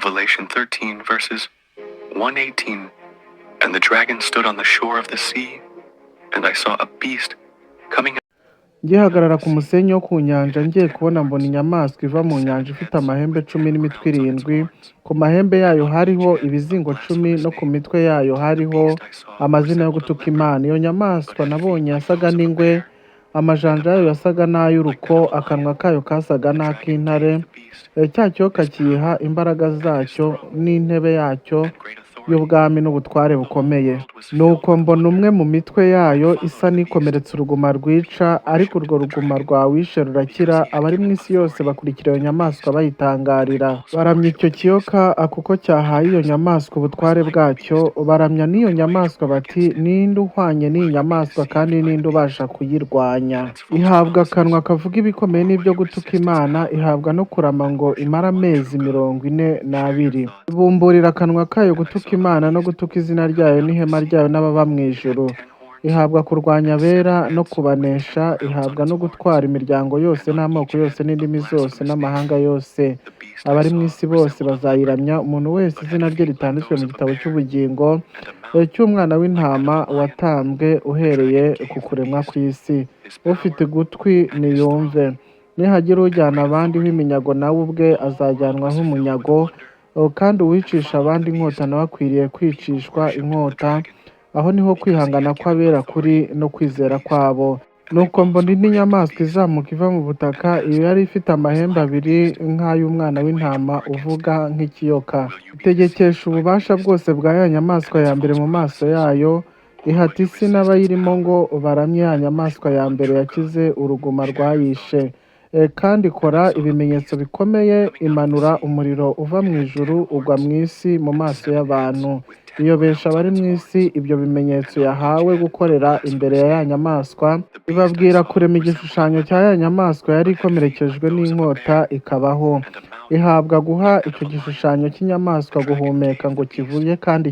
Revelation 13, verses 1:18. And the dragon stood on the shore of the sea, and I saw a beast coming. Ngihagarara ku musenyi wo ku nyanja ngiye kubona mbona inyamaswa iva mu nyanja ifite amahembe 10 n'imitwe 7. Ku mahembe yayo hariho ibizingo 10 no ku mitwe yayo hariho amazina yo gutuka Imana. Iyo nyamaswa nabonye yasaga n'ingwe, amajanja yayo yasaga n'ay'uruko, akanwa kayo kasaga n'ak'intare. Cya kiyoka kiyiha imbaraga zacyo n'intebe yacyo y'ubwami n'ubutware bukomeye. Nuko mbona umwe mu mitwe yayo isa n'ikomeretse uruguma rwica, ariko urwo ruguma rwawishe rurakira. Abari mu isi yose bakurikira iyo nyamaswa bayitangarira. Baramya icyo kiyoka kuko cyahaye iyo nyamaswa ubutware bwacyo. Baramya n'iyo nyamaswa bati, ninde uhwanye n'iyi nyamaswa kandi ninde ubasha kuyirwanya? Ihabwa akanwa kavuga ibikomeye n'ibyo gutuka Imana, ihabwa no kurama ngo imara amezi 42. Ibumburira akanwa kayo gutuka Imana no gutuka izina ryayo n'ihema ryayo n'ababa mu ijuru. Ihabwa kurwanya abera no kubanesha, ihabwa no gutwara imiryango yose n'amoko yose n'indimi zose n'amahanga yose. Abari mu isi bose bazayiramya, umuntu wese izina rye ritanditswe mu gitabo cy'ubugingo cy'umwana w'intama watambwe uhereye ku kuremwa kw'isi. Ufite ugutwi niyumve. Nihagira ujyana abandi w'iminyago, nawe ubwe azajyanwaho umunyago, kandi uwicisha abandi inkota nawe akwiriye kwicishwa inkota. Aho niho kwihangana kw'abera kuri no kwizera kwabo. Nuko mbona indi nyamaswa izamuka iva mu butaka, iyo yari ifite amahembe 2 nk'ay'umwana w'intama, uvuga nk'ikiyoka. Itegekesha ububasha bwose bwa ya nyamaswa ya mbere mu maso yayo, ihata isi n'abayirimo ngo baramye ya nyamaswa ya mbere yakize uruguma rwayishe. Kandi ikora ibimenyetso bikomeye, imanura umuriro uva mu ijuru ugwa mu isi mu maso y'abantu. Iyobesha abari mu isi ibyo bimenyetso yahawe gukorera imbere ya ya nyamaswa, ibabwira kurema igishushanyo cya ya nyamaswa yari ikomerekejwe n'inkota ikabaho. Ihabwa guha icyo gishushanyo cy'inyamaswa guhumeka ngo kivuye kandi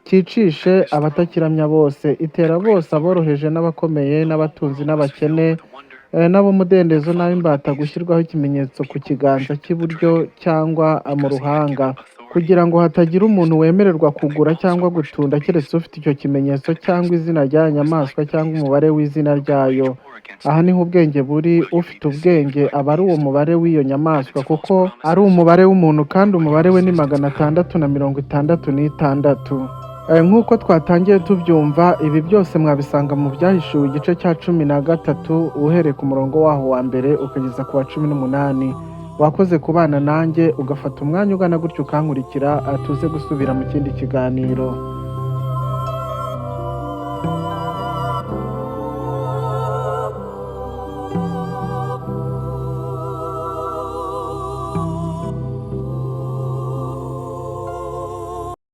cyicishe abatakiramya bose. Itera bose, aboroheje n'abakomeye n'abatunzi n'abakene n'ab'umudendezo n'ab'imbata gushyirwaho ikimenyetso ku kiganza cy'iburyo cyangwa mu ruhanga, kugira ngo hatagira umuntu wemererwa kugura cyangwa gutunda keretse ufite icyo kimenyetso cyangwa izina ry'aya nyamaswa cyangwa umubare w'izina ryayo. Aha niho ubwenge buri. Ufite ubwenge aba ari uwo mubare w'iyo nyamaswa, kuko ari umubare w'umuntu, kandi umubare we ni 666. Nk'uko twatangiye tubyumva, ibi byose mwabisanga mu Byahishuwe igice cya 13 uhereye ku murongo waho wa mbere ukageza ku wa 18. Wakoze kubana nanjye ugafata umwanya ugana gutyo ukankurikira. Tuze gusubira mu kindi kiganiro.